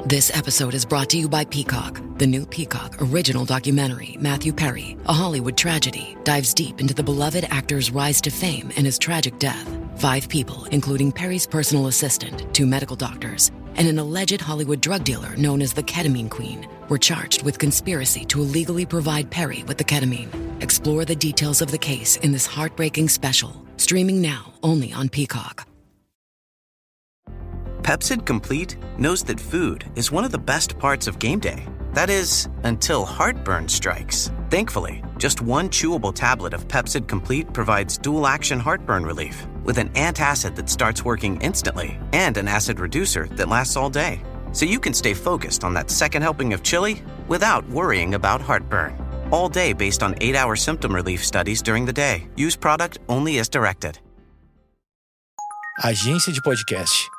This episode is brought to you by Peacock. The new Peacock original documentary, Matthew Perry, A Hollywood Tragedy, dives deep into the beloved actor's rise to fame and his tragic death. 5 people, including Perry's personal assistant, 2 medical doctors, and an alleged Hollywood drug dealer known as the Ketamine Queen, were charged with conspiracy to illegally provide Perry with the ketamine. Explore the details of the case in this heartbreaking special, streaming now only on Peacock. Pepcid Complete knows that food is one of the best parts of game day. That is, until heartburn strikes. Thankfully, just 1 chewable tablet of Pepcid Complete provides dual-action heartburn relief with an antacid that starts working instantly and an acid reducer that lasts all day. So you can stay focused on that second helping of chili without worrying about heartburn. All day based on 8-hour symptom relief studies during the day. Use product only as directed. agenciadepodcast.com.br.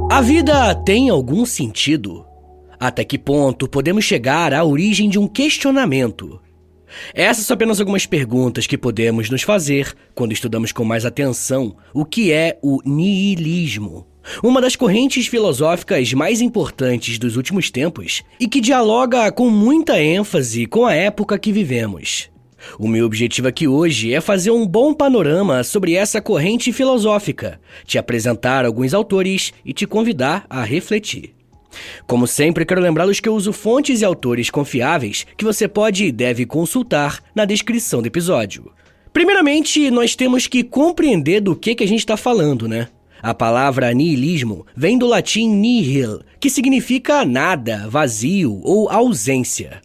A vida tem algum sentido? Até que ponto podemos chegar à origem de um questionamento? Essas são apenas algumas perguntas que podemos nos fazer quando estudamos com mais atenção o que é o niilismo, uma das correntes filosóficas mais importantes dos últimos tempos e que dialoga com muita ênfase com a época que vivemos. O meu objetivo aqui hoje é fazer um bom panorama sobre essa corrente filosófica, te apresentar alguns autores e te convidar a refletir. Como sempre, quero lembrá-los que eu uso fontes e autores confiáveis que você pode e deve consultar na descrição do episódio. Primeiramente, nós temos que compreender do que a gente está falando, né? A palavra niilismo vem do latim nihil, que significa nada, vazio ou ausência.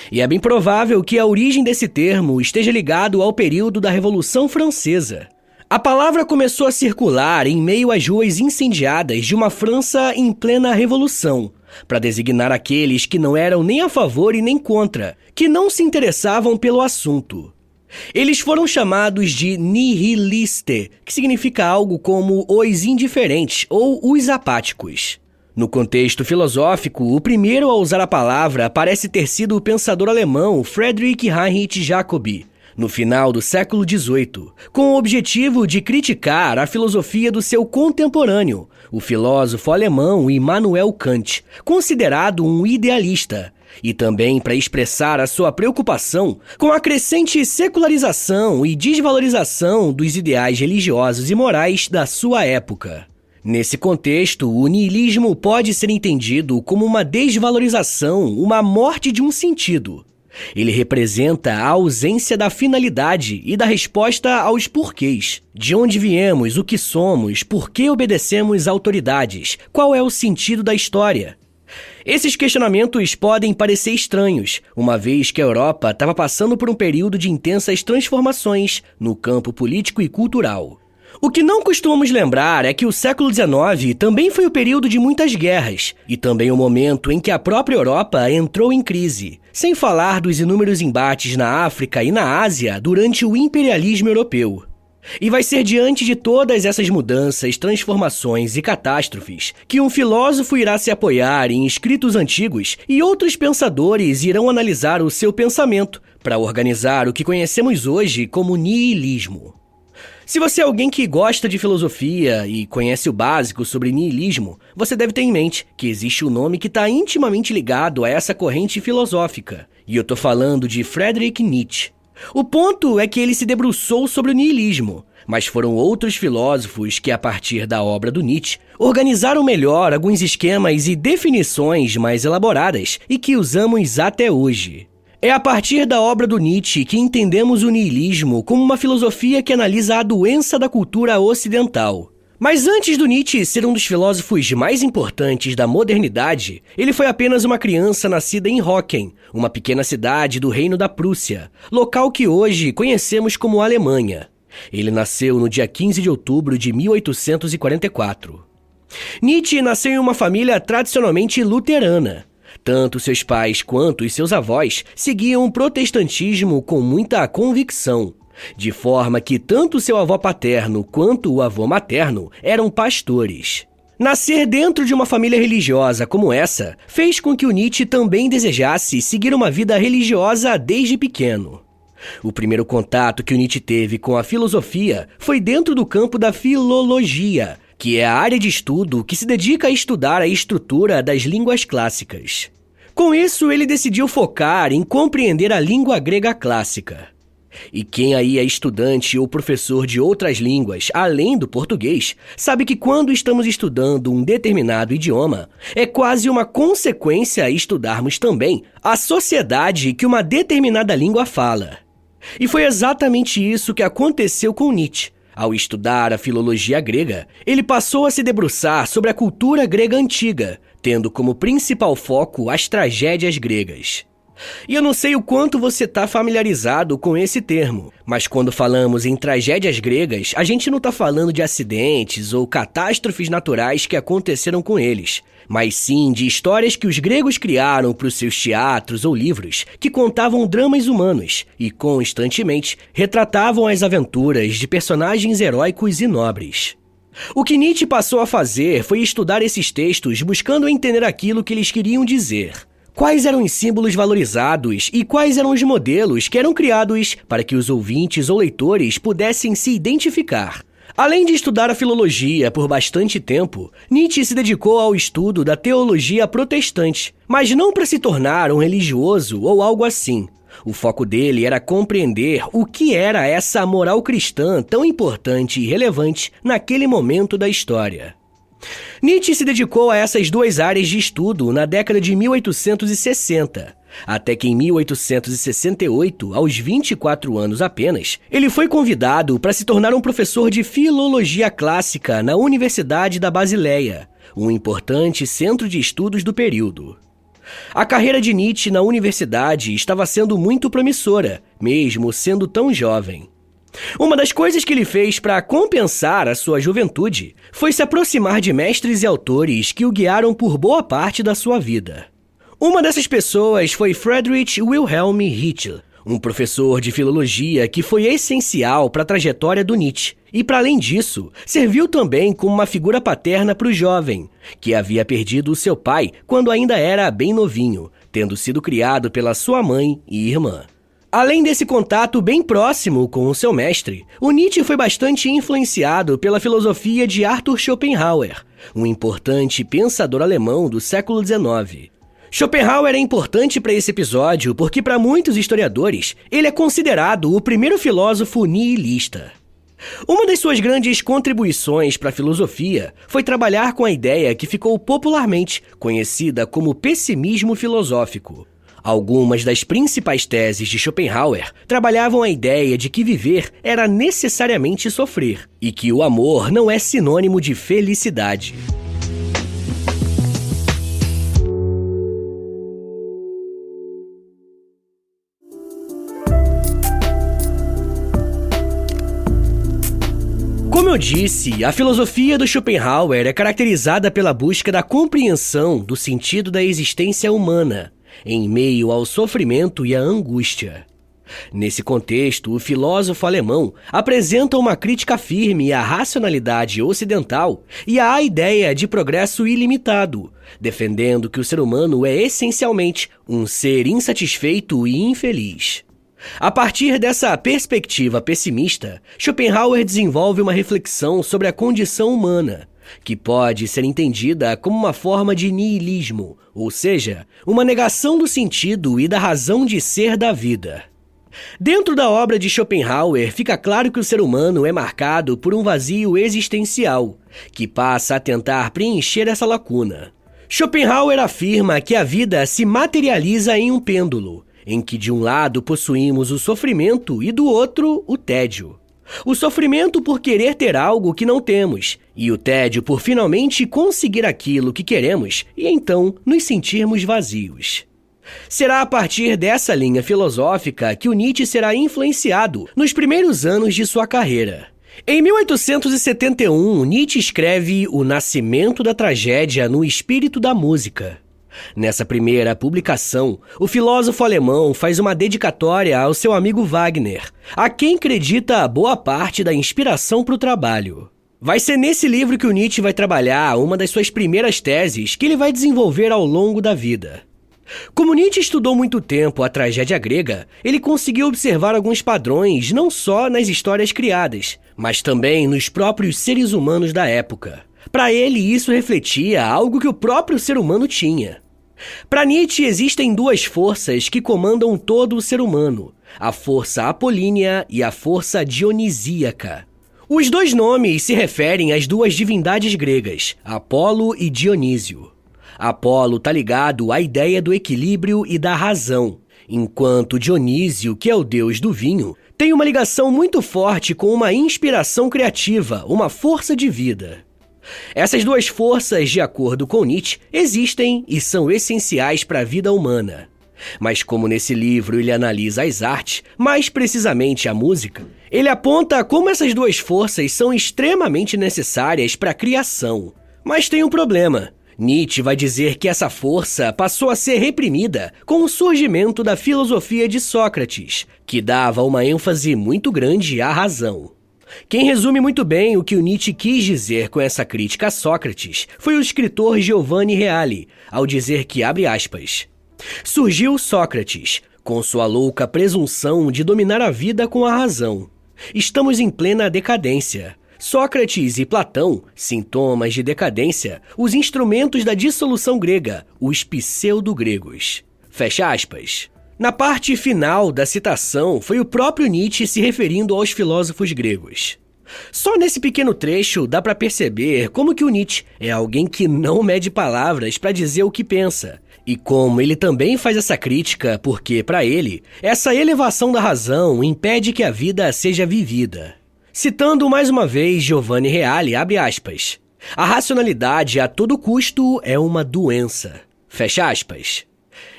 E é bem provável que a origem desse termo esteja ligado ao período da Revolução Francesa. A palavra começou a circular em meio às ruas incendiadas de uma França em plena Revolução, para designar aqueles que não eram nem a favor e nem contra, que não se interessavam pelo assunto. Eles foram chamados de nihiliste, que significa algo como os indiferentes ou os apáticos. No contexto filosófico, o primeiro a usar a palavra parece ter sido o pensador alemão Friedrich Heinrich Jacobi, no final do século XVIII, com o objetivo de criticar a filosofia do seu contemporâneo, o filósofo alemão Immanuel Kant, considerado um idealista, e também para expressar a sua preocupação com a crescente secularização e desvalorização dos ideais religiosos e morais da sua época. Nesse contexto, o niilismo pode ser entendido como uma desvalorização, uma morte de um sentido. Ele representa a ausência da finalidade e da resposta aos porquês. De onde viemos, o que somos, por que obedecemos autoridades, qual é o sentido da história? Esses questionamentos podem parecer estranhos, uma vez que a Europa estava passando por um período de intensas transformações no campo político e cultural. O que não costumamos lembrar é que o século XIX também foi o período de muitas guerras, e também o momento em que a própria Europa entrou em crise, sem falar dos inúmeros embates na África e na Ásia durante o imperialismo europeu. E vai ser diante de todas essas mudanças, transformações e catástrofes que um filósofo irá se apoiar em escritos antigos e outros pensadores irão analisar o seu pensamento para organizar o que conhecemos hoje como niilismo. Se você é alguém que gosta de filosofia e conhece o básico sobre niilismo, você deve ter em mente que existe um nome que está intimamente ligado a essa corrente filosófica, e eu estou falando de Friedrich Nietzsche. O ponto é que ele se debruçou sobre o niilismo, mas foram outros filósofos que, a partir da obra do Nietzsche, organizaram melhor alguns esquemas e definições mais elaboradas e que usamos até hoje. É a partir da obra do Nietzsche que entendemos o niilismo como uma filosofia que analisa a doença da cultura ocidental. Mas antes do Nietzsche ser um dos filósofos mais importantes da modernidade, ele foi apenas uma criança nascida em Hocken, uma pequena cidade do Reino da Prússia, local que hoje conhecemos como Alemanha. Ele nasceu no dia 15 de outubro de 1844. Nietzsche nasceu em uma família tradicionalmente luterana. Tanto seus pais quanto os seus avós seguiam o protestantismo com muita convicção. de forma que tanto seu avô paterno quanto o avô materno eram pastores. Nascer dentro de uma família religiosa como essa fez com que o Nietzsche também desejasse seguir uma vida religiosa desde pequeno. O primeiro contato que o Nietzsche teve com a filosofia foi dentro do campo da filologia, que é a área de estudo que se dedica a estudar a estrutura das línguas clássicas. Com isso, ele decidiu focar em compreender a língua grega clássica. E quem aí é estudante ou professor de outras línguas, além do português, sabe que quando estamos estudando um determinado idioma, é quase uma consequência estudarmos também a sociedade que uma determinada língua fala. E foi exatamente isso que aconteceu com Nietzsche. Ao estudar a filologia grega, ele passou a se debruçar sobre a cultura grega antiga, tendo como principal foco as tragédias gregas. E eu não sei o quanto você está familiarizado com esse termo, mas quando falamos em tragédias gregas, a gente não está falando de acidentes ou catástrofes naturais que aconteceram com eles, mas sim de histórias que os gregos criaram para os seus teatros ou livros que contavam dramas humanos e constantemente retratavam as aventuras de personagens heróicos e nobres. O que Nietzsche passou a fazer foi estudar esses textos buscando entender aquilo que eles queriam dizer. Quais eram os símbolos valorizados e quais eram os modelos que eram criados para que os ouvintes ou leitores pudessem se identificar. Além de estudar a filologia por bastante tempo, Nietzsche se dedicou ao estudo da teologia protestante, mas não para se tornar um religioso ou algo assim. O foco dele era compreender o que era essa moral cristã tão importante e relevante naquele momento da história. Nietzsche se dedicou a essas duas áreas de estudo na década de 1860, até que em 1868, aos 24 anos apenas, ele foi convidado para se tornar um professor de filologia clássica na Universidade da Basileia, um importante centro de estudos do período. A carreira de Nietzsche na universidade estava sendo muito promissora, mesmo sendo tão jovem. Uma das coisas que ele fez para compensar a sua juventude foi se aproximar de mestres e autores que o guiaram por boa parte da sua vida. Uma dessas pessoas foi Friedrich Wilhelm Ritschl, um professor de filologia que foi essencial para a trajetória do Nietzsche e, para além disso, serviu também como uma figura paterna para o jovem, que havia perdido o seu pai quando ainda era bem novinho, tendo sido criado pela sua mãe e irmã. Além desse contato bem próximo com o seu mestre, o Nietzsche foi bastante influenciado pela filosofia de Arthur Schopenhauer, um importante pensador alemão do século XIX. Schopenhauer é importante para esse episódio porque, para muitos historiadores, ele é considerado o primeiro filósofo nihilista. Uma das suas grandes contribuições para a filosofia foi trabalhar com a ideia que ficou popularmente conhecida como pessimismo filosófico. Algumas das principais teses de Schopenhauer trabalhavam a ideia de que viver era necessariamente sofrer e que o amor não é sinônimo de felicidade. Como eu disse, a filosofia do Schopenhauer é caracterizada pela busca da compreensão do sentido da existência humana, em meio ao sofrimento e à angústia. Nesse contexto, o filósofo alemão apresenta uma crítica firme à racionalidade ocidental e à ideia de progresso ilimitado, defendendo que o ser humano é essencialmente um ser insatisfeito e infeliz. A partir dessa perspectiva pessimista, Schopenhauer desenvolve uma reflexão sobre a condição humana, que pode ser entendida como uma forma de niilismo, ou seja, uma negação do sentido e da razão de ser da vida. Dentro da obra de Schopenhauer, fica claro que o ser humano é marcado por um vazio existencial, que passa a tentar preencher essa lacuna. Schopenhauer afirma que a vida se materializa em um pêndulo, em que de um lado possuímos o sofrimento e do outro o tédio. O sofrimento por querer ter algo que não temos, e o tédio por finalmente conseguir aquilo que queremos e então nos sentirmos vazios. Será a partir dessa linha filosófica que o Nietzsche será influenciado nos primeiros anos de sua carreira. Em 1871, Nietzsche escreve O Nascimento da Tragédia no Espírito da Música. Nessa primeira publicação, o filósofo alemão faz uma dedicatória ao seu amigo Wagner, a quem acredita boa parte da inspiração para o trabalho. Vai ser nesse livro que o Nietzsche vai trabalhar uma das suas primeiras teses que ele vai desenvolver ao longo da vida. Como Nietzsche estudou muito tempo a tragédia grega, ele conseguiu observar alguns padrões não só nas histórias criadas, mas também nos próprios seres humanos da época. Para ele, isso refletia algo que o próprio ser humano tinha. Para Nietzsche, existem duas forças que comandam todo o ser humano, a força apolínea e a força dionisíaca. Os dois nomes se referem às duas divindades gregas, Apolo e Dionísio. Apolo está ligado à ideia do equilíbrio e da razão, enquanto Dionísio, que é o deus do vinho, tem uma ligação muito forte com uma inspiração criativa, uma força de vida. Essas duas forças, de acordo com Nietzsche, existem e são essenciais para a vida humana. Mas como nesse livro ele analisa as artes, mais precisamente a música, ele aponta como essas duas forças são extremamente necessárias para a criação. Mas tem um problema. Nietzsche vai dizer que essa força passou a ser reprimida com o surgimento da filosofia de Sócrates, que dava uma ênfase muito grande à razão. Quem resume muito bem o que o Nietzsche quis dizer com essa crítica a Sócrates foi o escritor Giovanni Reale, ao dizer que, abre aspas, surgiu Sócrates, com sua louca presunção de dominar a vida com a razão. Estamos em plena decadência. Sócrates e Platão, sintomas de decadência, os instrumentos da dissolução grega, os pseudo-gregos. Fecha aspas. Na parte final da citação, foi o próprio Nietzsche se referindo aos filósofos gregos. Só nesse pequeno trecho dá para perceber como que o Nietzsche é alguém que não mede palavras para dizer o que pensa, e como ele também faz essa crítica porque, para ele, essa elevação da razão impede que a vida seja vivida. Citando mais uma vez Giovanni Reale, abre aspas, a racionalidade a todo custo é uma doença. Fecha aspas.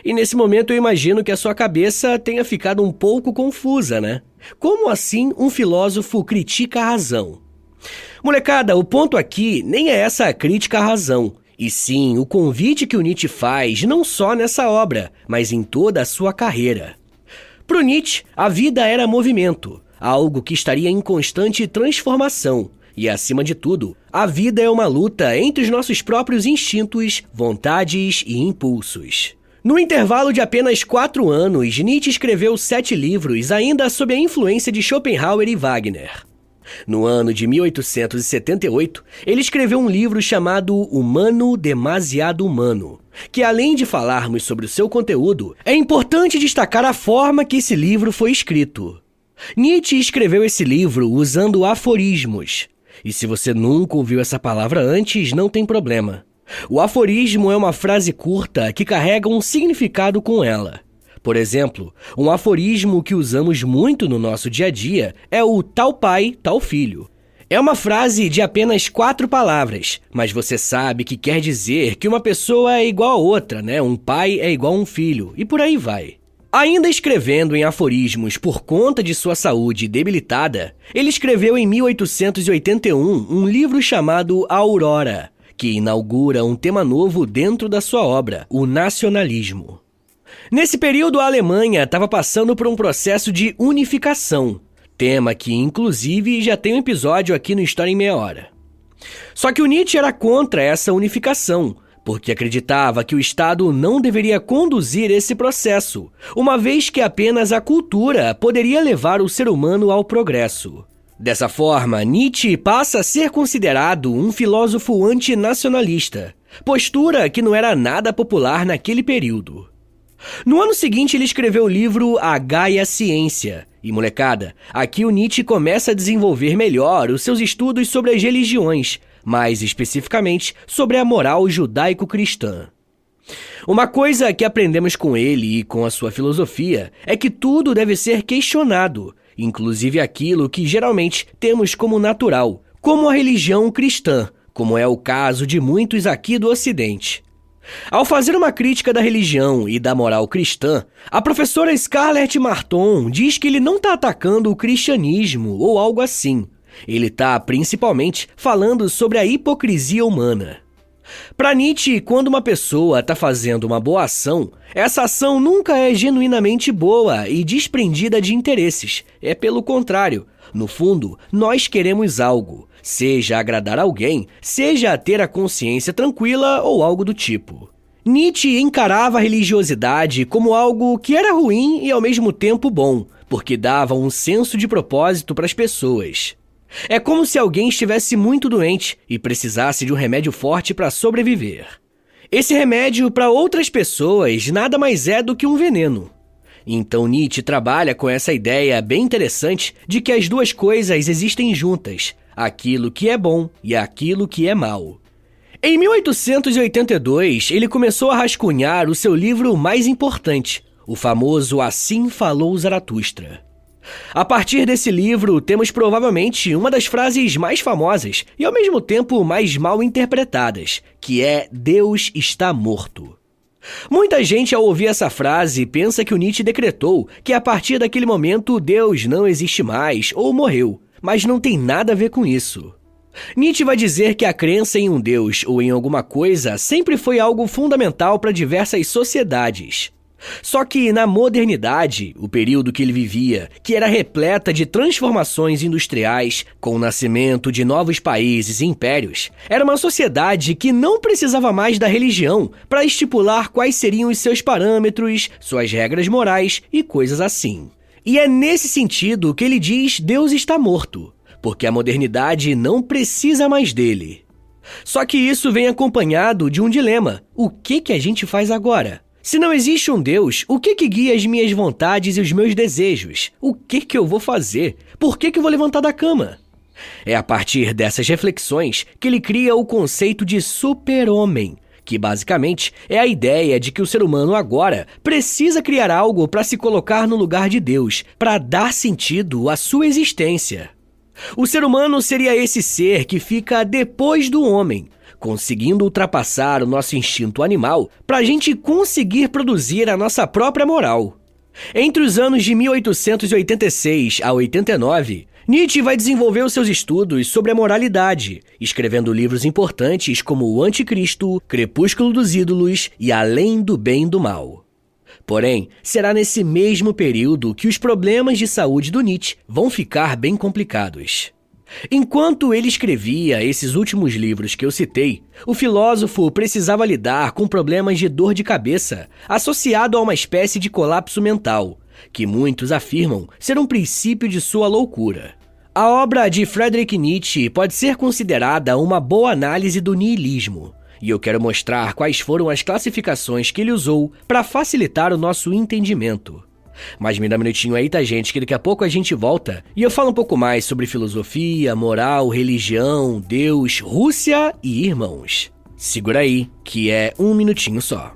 E nesse momento eu imagino que a sua cabeça tenha ficado um pouco confusa, né? Como assim um filósofo critica a razão? Molecada, o ponto aqui nem é essa crítica à razão, e sim o convite que o Nietzsche faz não só nessa obra, mas em toda a sua carreira. Pro Nietzsche, a vida era movimento, algo que estaria em constante transformação. E, acima de tudo, a vida é uma luta entre os nossos próprios instintos, vontades e impulsos. No intervalo de apenas 4 anos, Nietzsche escreveu 7 livros, ainda sob a influência de Schopenhauer e Wagner. No ano de 1878, ele escreveu um livro chamado Humano Demasiado Humano, que além de falarmos sobre o seu conteúdo, é importante destacar a forma que esse livro foi escrito. Nietzsche escreveu esse livro usando aforismos. E se você nunca ouviu essa palavra antes, não tem problema. O aforismo é uma frase curta que carrega um significado com ela. Por exemplo, um aforismo que usamos muito no nosso dia a dia é o tal pai, tal filho. É uma frase de apenas 4 palavras, mas você sabe que quer dizer que uma pessoa é igual a outra, né? Um pai é igual a um filho, e por aí vai. Ainda escrevendo em aforismos por conta de sua saúde debilitada, ele escreveu em 1881 um livro chamado A Aurora, que inaugura um tema novo dentro da sua obra, o nacionalismo. Nesse período, a Alemanha estava passando por um processo de unificação, tema que, inclusive, já tem um episódio aqui no História em Meia Hora. Só que o Nietzsche era contra essa unificação, porque acreditava que o Estado não deveria conduzir esse processo, uma vez que apenas a cultura poderia levar o ser humano ao progresso. Dessa forma, Nietzsche passa a ser considerado um filósofo antinacionalista, postura que não era nada popular naquele período. No ano seguinte, ele escreveu o livro A Gaia Ciência. E, molecada, aqui o Nietzsche começa a desenvolver melhor os seus estudos sobre as religiões, mais especificamente sobre a moral judaico-cristã. Uma coisa que aprendemos com ele e com a sua filosofia é que tudo deve ser questionado, inclusive aquilo que geralmente temos como natural, como a religião cristã, como é o caso de muitos aqui do Ocidente. Ao fazer uma crítica da religião e da moral cristã, a professora Scarlett Marton diz que ele não está atacando o cristianismo ou algo assim. Ele está principalmente falando sobre a hipocrisia humana. Para Nietzsche, quando uma pessoa está fazendo uma boa ação, essa ação nunca é genuinamente boa e desprendida de interesses. É pelo contrário. No fundo, nós queremos algo, seja agradar alguém, seja ter a consciência tranquila ou algo do tipo. Nietzsche encarava a religiosidade como algo que era ruim e ao mesmo tempo bom, porque dava um senso de propósito para as pessoas. É como se alguém estivesse muito doente e precisasse de um remédio forte para sobreviver. Esse remédio, para outras pessoas, nada mais é do que um veneno. Então Nietzsche trabalha com essa ideia bem interessante de que as duas coisas existem juntas, aquilo que é bom e aquilo que é mal. Em 1882, ele começou a rascunhar o seu livro mais importante, o famoso Assim Falou Zaratustra. A partir desse livro, temos provavelmente uma das frases mais famosas e ao mesmo tempo mais mal interpretadas, que é Deus está morto. Muita gente, ao ouvir essa frase, pensa que o Nietzsche decretou que a partir daquele momento Deus não existe mais ou morreu, mas não tem nada a ver com isso. Nietzsche vai dizer que a crença em um Deus ou em alguma coisa sempre foi algo fundamental para diversas sociedades. Só que na modernidade, o período que ele vivia, que era repleta de transformações industriais, com o nascimento de novos países e impérios, era uma sociedade que não precisava mais da religião para estipular quais seriam os seus parâmetros, suas regras morais e coisas assim. E é nesse sentido que ele diz Deus está morto, porque a modernidade não precisa mais dele. Só que isso vem acompanhado de um dilema. O que a gente faz agora? Se não existe um Deus, o que guia as minhas vontades e os meus desejos? O que eu vou fazer? Por que eu vou levantar da cama? É a partir dessas reflexões que ele cria o conceito de super-homem, que basicamente é a ideia de que o ser humano agora precisa criar algo para se colocar no lugar de Deus, para dar sentido à sua existência. O ser humano seria esse ser que fica depois do homem, conseguindo ultrapassar o nosso instinto animal para a gente conseguir produzir a nossa própria moral. Entre os anos de 1886 a 89, Nietzsche vai desenvolver os seus estudos sobre a moralidade, escrevendo livros importantes como O Anticristo, Crepúsculo dos Ídolos e Além do Bem e do Mal. Porém, será nesse mesmo período que os problemas de saúde do Nietzsche vão ficar bem complicados. Enquanto ele escrevia esses últimos livros que eu citei, o filósofo precisava lidar com problemas de dor de cabeça associado a uma espécie de colapso mental, que muitos afirmam ser um princípio de sua loucura. A obra de Friedrich Nietzsche pode ser considerada uma boa análise do niilismo, e eu quero mostrar quais foram as classificações que ele usou para facilitar o nosso entendimento. Mas me dá um minutinho aí, tá, gente, que daqui a pouco a gente volta e eu falo um pouco mais sobre filosofia, moral, religião, Deus, Rússia e irmãos. Segura aí, que é um minutinho só.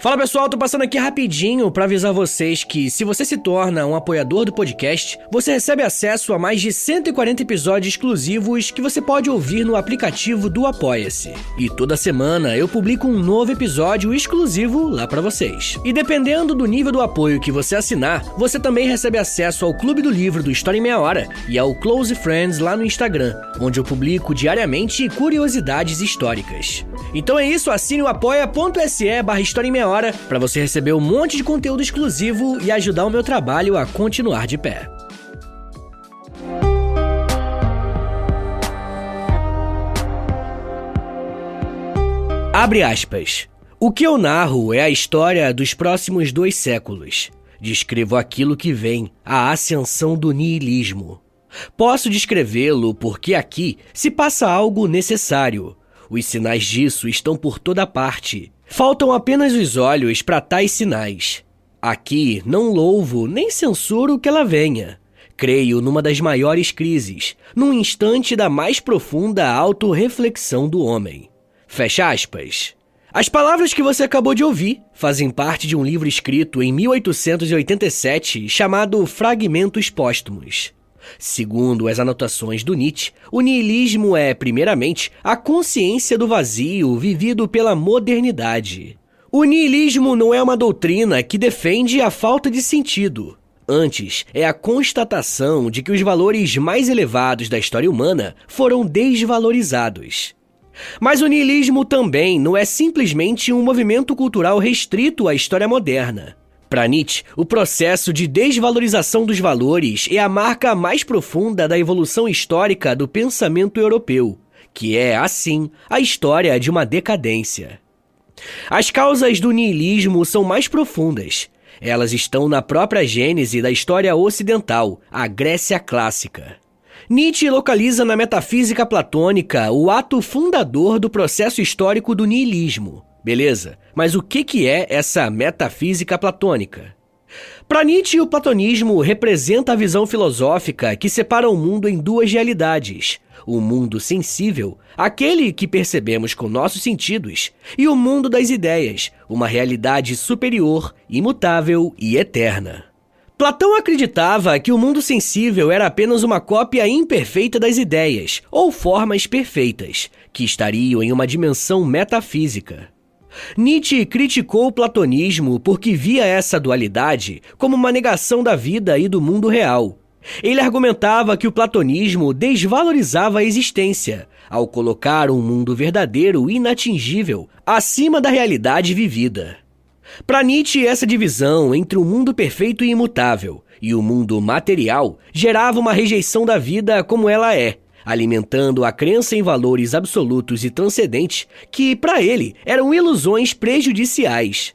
Fala pessoal, tô passando aqui rapidinho para avisar vocês que se você se torna um apoiador do podcast, você recebe acesso a mais de 140 episódios exclusivos que você pode ouvir no aplicativo do Apoia-se. E toda semana eu publico um novo episódio exclusivo lá para vocês. E dependendo do nível do apoio que você assinar, você também recebe acesso ao Clube do Livro do História em Meia Hora e ao Close Friends lá no Instagram, onde eu publico diariamente curiosidades históricas. Então é isso, assine o apoia.se/História em Meia Hora para você receber um monte de conteúdo exclusivo e ajudar o meu trabalho a continuar de pé. Abre aspas. O que eu narro é a história dos próximos 2 séculos. Descrevo aquilo que vem, a ascensão do niilismo. Posso descrevê-lo porque aqui se passa algo necessário. Os sinais disso estão por toda parte. Faltam apenas os olhos para tais sinais. Aqui não louvo nem censuro que ela venha. Creio numa das maiores crises, num instante da mais profunda autorreflexão do homem. Fecha aspas. As palavras que você acabou de ouvir fazem parte de um livro escrito em 1887 chamado Fragmentos Póstumos. Segundo as anotações do Nietzsche, o niilismo é, primeiramente, a consciência do vazio vivido pela modernidade. O niilismo não é uma doutrina que defende a falta de sentido, Antes, é a constatação de que os valores mais elevados da história humana foram desvalorizados. Mas o niilismo também não é simplesmente um movimento cultural restrito à história moderna. Para Nietzsche, o processo de desvalorização dos valores é a marca mais profunda da evolução histórica do pensamento europeu, que é, assim, a história de uma decadência. As causas do niilismo são mais profundas. Elas estão na própria gênese da história ocidental, a Grécia clássica. Nietzsche localiza na metafísica platônica o ato fundador do processo histórico do niilismo. Beleza, mas o que é essa metafísica platônica? Para Nietzsche, o platonismo representa a visão filosófica que separa o mundo em duas realidades: o mundo sensível, aquele que percebemos com nossos sentidos, e o mundo das ideias, uma realidade superior, imutável e eterna. Platão acreditava que o mundo sensível era apenas uma cópia imperfeita das ideias, ou formas perfeitas, que estariam em uma dimensão metafísica. Nietzsche criticou o platonismo porque via essa dualidade como uma negação da vida e do mundo real. Ele argumentava que o platonismo desvalorizava a existência, ao colocar um mundo verdadeiro e inatingível acima da realidade vivida. Para Nietzsche, essa divisão entre o mundo perfeito e imutável e o mundo material gerava uma rejeição da vida como ela é, alimentando a crença em valores absolutos e transcendentes que, para ele, eram ilusões prejudiciais.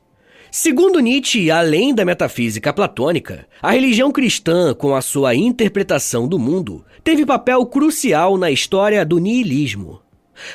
Segundo Nietzsche, além da metafísica platônica, a religião cristã, com a sua interpretação do mundo, teve papel crucial na história do niilismo.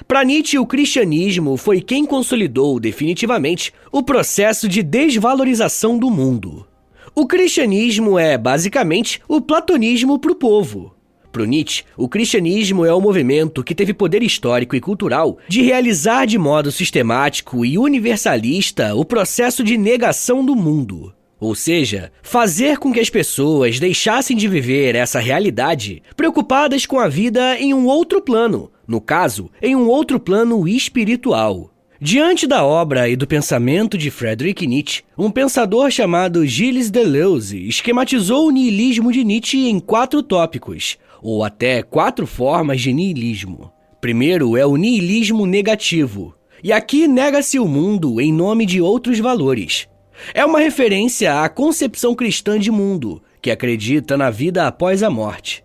Para Nietzsche, o cristianismo foi quem consolidou definitivamente o processo de desvalorização do mundo. O cristianismo é, basicamente, o platonismo para o povo. Para Nietzsche, o cristianismo é o movimento que teve poder histórico e cultural de realizar de modo sistemático e universalista o processo de negação do mundo. Ou seja, fazer com que as pessoas deixassem de viver essa realidade preocupadas com a vida em um outro plano, no caso, em um outro plano espiritual. Diante da obra e do pensamento de Friedrich Nietzsche, um pensador chamado Gilles Deleuze esquematizou o niilismo de Nietzsche em 4 tópicos, ou até 4 formas de niilismo. Primeiro é o niilismo negativo, e aqui nega-se o mundo em nome de outros valores. É uma referência à concepção cristã de mundo, que acredita na vida após a morte.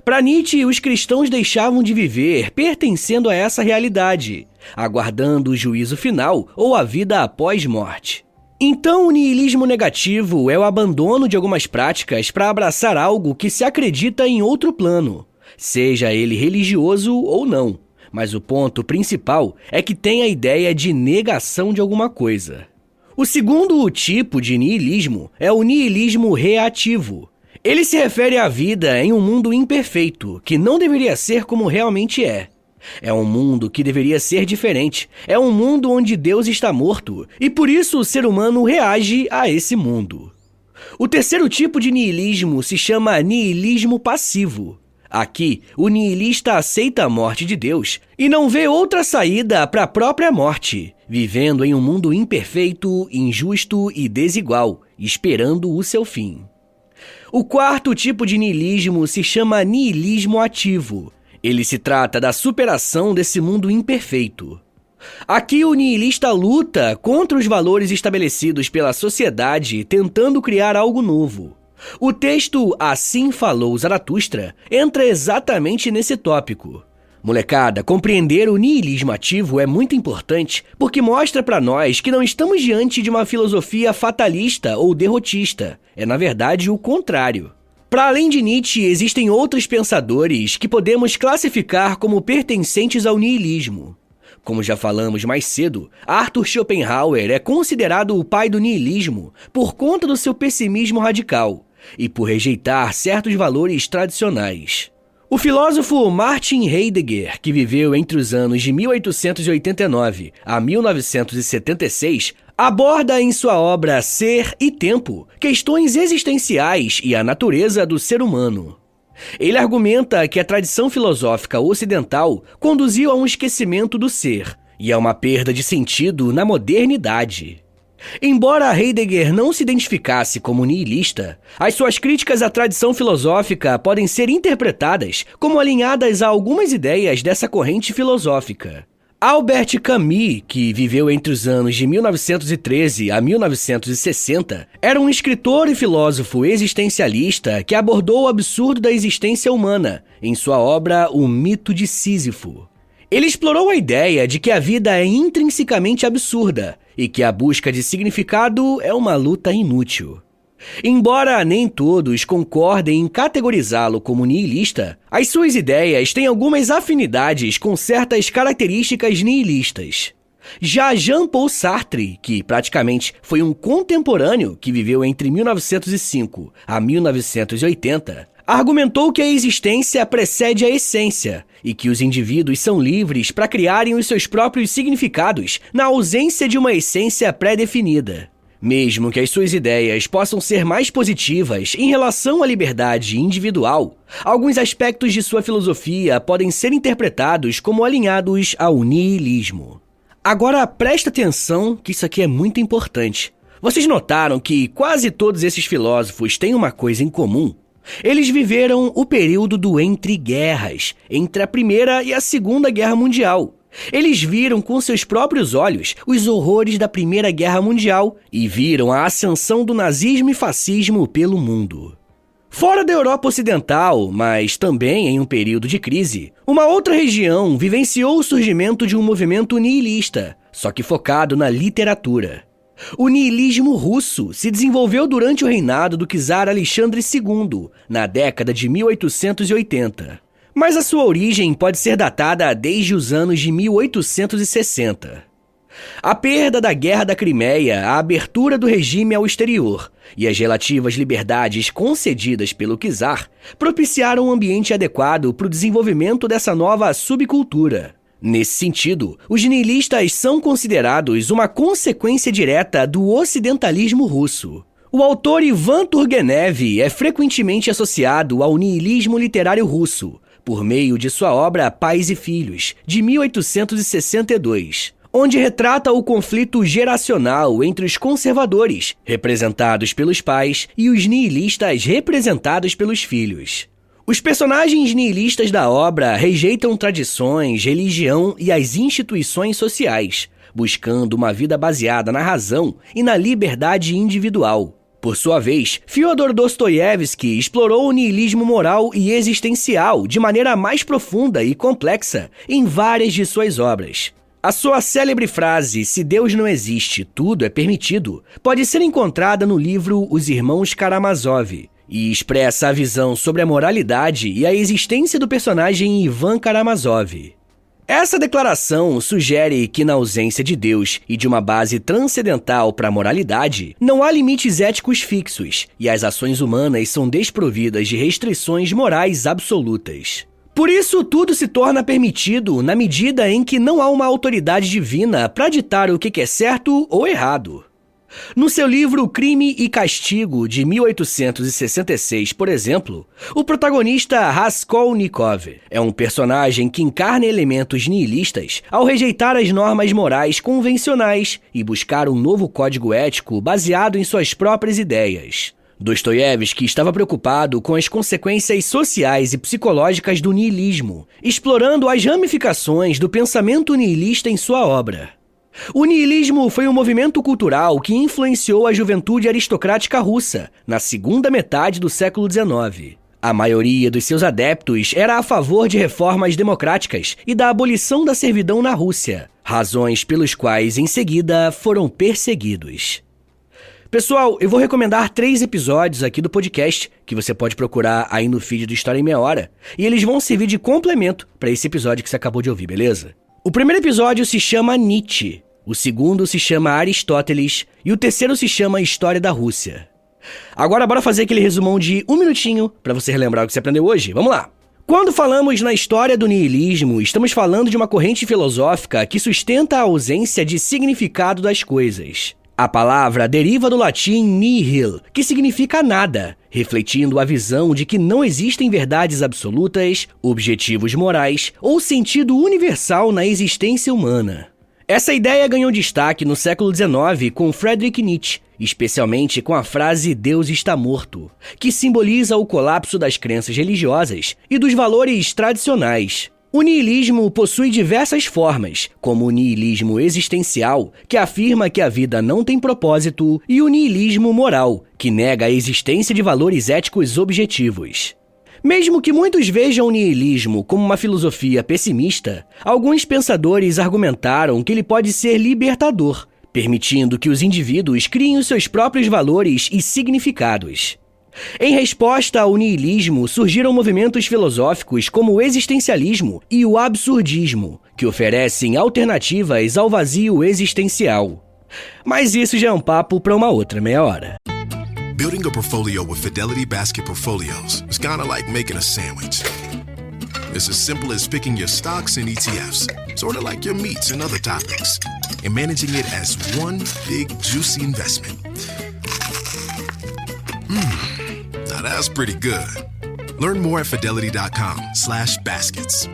Para Nietzsche, os cristãos deixavam de viver pertencendo a essa realidade, aguardando o juízo final ou a vida após morte. Então, o niilismo negativo é o abandono de algumas práticas para abraçar algo que se acredita em outro plano, seja ele religioso ou não. Mas o ponto principal é que tem a ideia de negação de alguma coisa. O segundo tipo de niilismo é o niilismo reativo. Ele se refere à vida em um mundo imperfeito, que não deveria ser como realmente é. É um mundo que deveria ser diferente. É um mundo onde Deus está morto, e por isso o ser humano reage a esse mundo. O terceiro tipo de niilismo se chama niilismo passivo. Aqui, o niilista aceita a morte de Deus e não vê outra saída para a própria morte, vivendo em um mundo imperfeito, injusto e desigual, esperando o seu fim. O quarto tipo de niilismo se chama niilismo ativo. Ele se trata da superação desse mundo imperfeito. Aqui o niilista luta contra os valores estabelecidos pela sociedade, tentando criar algo novo. O texto Assim Falou Zaratustra entra exatamente nesse tópico. Molecada, compreender o niilismo ativo é muito importante porque mostra para nós que não estamos diante de uma filosofia fatalista ou derrotista. É, na verdade, o contrário. Para além de Nietzsche, existem outros pensadores que podemos classificar como pertencentes ao niilismo. Como já falamos mais cedo, Arthur Schopenhauer é considerado o pai do niilismo por conta do seu pessimismo radical e por rejeitar certos valores tradicionais. O filósofo Martin Heidegger, que viveu entre os anos de 1889 a 1976, aborda em sua obra Ser e Tempo questões existenciais e a natureza do ser humano. Ele argumenta que a tradição filosófica ocidental conduziu a um esquecimento do ser e a uma perda de sentido na modernidade. Embora Heidegger não se identificasse como nihilista, as suas críticas à tradição filosófica podem ser interpretadas como alinhadas a algumas ideias dessa corrente filosófica. Albert Camus, que viveu entre os anos de 1913 a 1960, era um escritor e filósofo existencialista que abordou o absurdo da existência humana em sua obra O Mito de Sísifo. Ele explorou a ideia de que a vida é intrinsecamente absurda e que a busca de significado é uma luta inútil. Embora nem todos concordem em categorizá-lo como nihilista, as suas ideias têm algumas afinidades com certas características nihilistas. Já Jean-Paul Sartre, que praticamente foi um contemporâneo que viveu entre 1905 a 1980, argumentou que a existência precede a essência e que os indivíduos são livres para criarem os seus próprios significados na ausência de uma essência pré-definida. Mesmo que as suas ideias possam ser mais positivas em relação à liberdade individual, alguns aspectos de sua filosofia podem ser interpretados como alinhados ao nihilismo. Agora presta atenção que isso aqui é muito importante. Vocês notaram que quase todos esses filósofos têm uma coisa em comum? Eles viveram o período do entre-guerras, entre a Primeira e a Segunda Guerra Mundial. Eles viram com seus próprios olhos os horrores da Primeira Guerra Mundial e viram a ascensão do nazismo e fascismo pelo mundo. Fora da Europa Ocidental, mas também em um período de crise, uma outra região vivenciou o surgimento de um movimento nihilista, só que focado na literatura. O nihilismo russo se desenvolveu durante o reinado do czar Alexandre II, na década de 1880. Mas a sua origem pode ser datada desde os anos de 1860. A perda da Guerra da Crimeia, a abertura do regime ao exterior e as relativas liberdades concedidas pelo czar propiciaram um ambiente adequado para o desenvolvimento dessa nova subcultura. Nesse sentido, os nihilistas são considerados uma consequência direta do ocidentalismo russo. O autor Ivan Turgenev é frequentemente associado ao nihilismo literário russo, por meio de sua obra Pais e Filhos, de 1862, onde retrata o conflito geracional entre os conservadores, representados pelos pais, e os nihilistas, representados pelos filhos. Os personagens nihilistas da obra rejeitam tradições, religião e as instituições sociais, buscando uma vida baseada na razão e na liberdade individual. Por sua vez, Fyodor Dostoiévski explorou o nihilismo moral e existencial de maneira mais profunda e complexa em várias de suas obras. A sua célebre frase, "Se Deus não existe, tudo é permitido", pode ser encontrada no livro Os Irmãos Karamazov, e expressa a visão sobre a moralidade e a existência do personagem Ivan Karamazov. Essa declaração sugere que, na ausência de Deus e de uma base transcendental para a moralidade, não há limites éticos fixos e as ações humanas são desprovidas de restrições morais absolutas. Por isso, tudo se torna permitido na medida em que não há uma autoridade divina para ditar o que é certo ou errado. No seu livro Crime e Castigo, de 1866, por exemplo, o protagonista Raskolnikov é um personagem que encarna elementos nihilistas ao rejeitar as normas morais convencionais e buscar um novo código ético baseado em suas próprias ideias. Dostoiévski estava preocupado com as consequências sociais e psicológicas do nihilismo, explorando as ramificações do pensamento nihilista em sua obra. O nihilismo foi um movimento cultural que influenciou a juventude aristocrática russa na segunda metade do século XIX. A maioria dos seus adeptos era a favor de reformas democráticas e da abolição da servidão na Rússia, razões pelas quais, em seguida, foram perseguidos. Pessoal, eu vou recomendar 3 episódios aqui do podcast, que você pode procurar aí no feed do História em Meia Hora, e eles vão servir de complemento para esse episódio que você acabou de ouvir, beleza? O primeiro episódio se chama Nietzsche, o segundo se chama Aristóteles e o terceiro se chama História da Rússia. Agora bora fazer aquele resumão de 1 minutinho para você relembrar o que você aprendeu hoje. Vamos lá! Quando falamos na história do nihilismo, estamos falando de uma corrente filosófica que sustenta a ausência de significado das coisas. A palavra deriva do latim nihil, que significa nada, refletindo a visão de que não existem verdades absolutas, objetivos morais ou sentido universal na existência humana. Essa ideia ganhou destaque no século XIX com Friedrich Nietzsche, especialmente com a frase "Deus está morto", que simboliza o colapso das crenças religiosas e dos valores tradicionais. O niilismo possui diversas formas, como o niilismo existencial, que afirma que a vida não tem propósito, e o niilismo moral, que nega a existência de valores éticos objetivos. Mesmo que muitos vejam o niilismo como uma filosofia pessimista, alguns pensadores argumentaram que ele pode ser libertador, permitindo que os indivíduos criem os seus próprios valores e significados. Em resposta ao niilismo, surgiram movimentos filosóficos como o existencialismo e o absurdismo, que oferecem alternativas ao vazio existencial. Mas isso já é um papo para uma outra meia hora. Building a portfolio with Fidelity Basket Portfolios is kind of like making a sandwich. It's as simple as picking your stocks and ETFs, sort of like your meats and other toppings, and managing it as one big juicy investment. Now that's pretty good. Learn more at fidelity.com/baskets.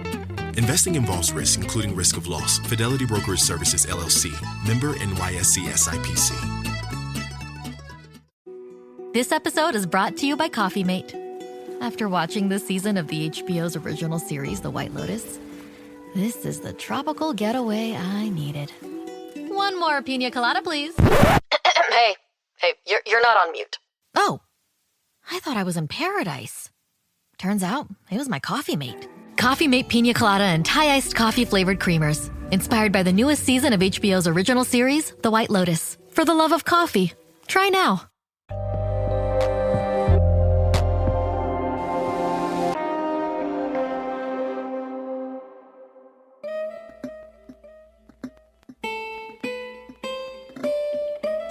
Investing involves risk, including risk of loss. Fidelity Brokerage Services, LLC. Member NYSE SIPC. This episode is brought to you by Coffee Mate. After watching this season of the HBO's original series, The White Lotus, this is the tropical getaway I needed. One more pina colada, please. Hey, you're not on mute. Oh, I thought I was in paradise. Turns out, it was my Coffee Mate. Coffee Mate Pina Colada and Thai Iced Coffee Flavored Creamers. Inspired by the newest season of HBO's original series, The White Lotus. For the love of coffee. Try now.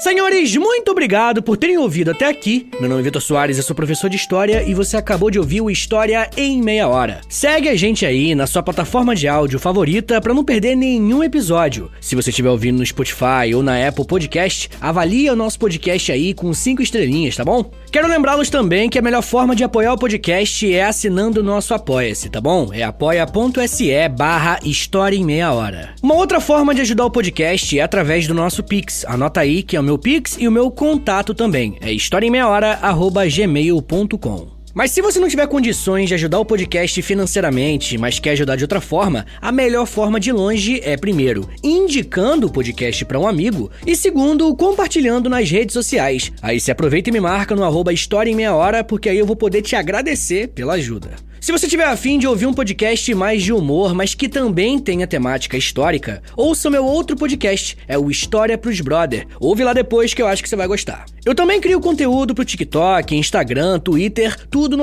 Senhores, muito obrigado por terem ouvido até aqui. Meu nome é Vitor Soares, eu sou professor de História e você acabou de ouvir o História em Meia Hora. Segue a gente aí na sua plataforma de áudio favorita para não perder nenhum episódio. Se você estiver ouvindo no Spotify ou na Apple Podcast, avalie o nosso podcast aí com 5 estrelinhas, tá bom? Quero lembrá-los também que a melhor forma de apoiar o podcast é assinando o nosso Apoia-se, tá bom? É apoia.se/História em Meia Hora. Uma outra forma de ajudar o podcast é através do nosso Pix. Anota aí que é o meu Pix e o meu contato também. É historiaemmeiahora@gmail.com. Mas se você não tiver condições de ajudar o podcast financeiramente, mas quer ajudar de outra forma, a melhor forma de longe é, primeiro, indicando o podcast para um amigo e, segundo, compartilhando nas redes sociais. Aí se aproveita e me marca no @História em Meia Hora, porque aí eu vou poder te agradecer pela ajuda. Se você tiver afim de ouvir um podcast mais de humor, mas que também tenha temática histórica, ouça meu outro podcast, é o História pros Brother. Ouve lá depois que eu acho que você vai gostar. Eu também crio conteúdo pro TikTok, Instagram, Twitter, tudo no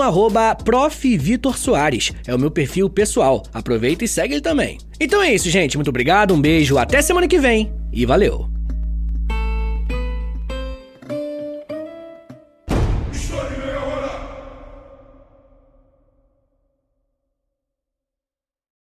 @Prof. Vitor Soares. É o meu perfil pessoal. Aproveita e segue ele também. Então é isso, gente. Muito obrigado, um beijo, até semana que vem e valeu!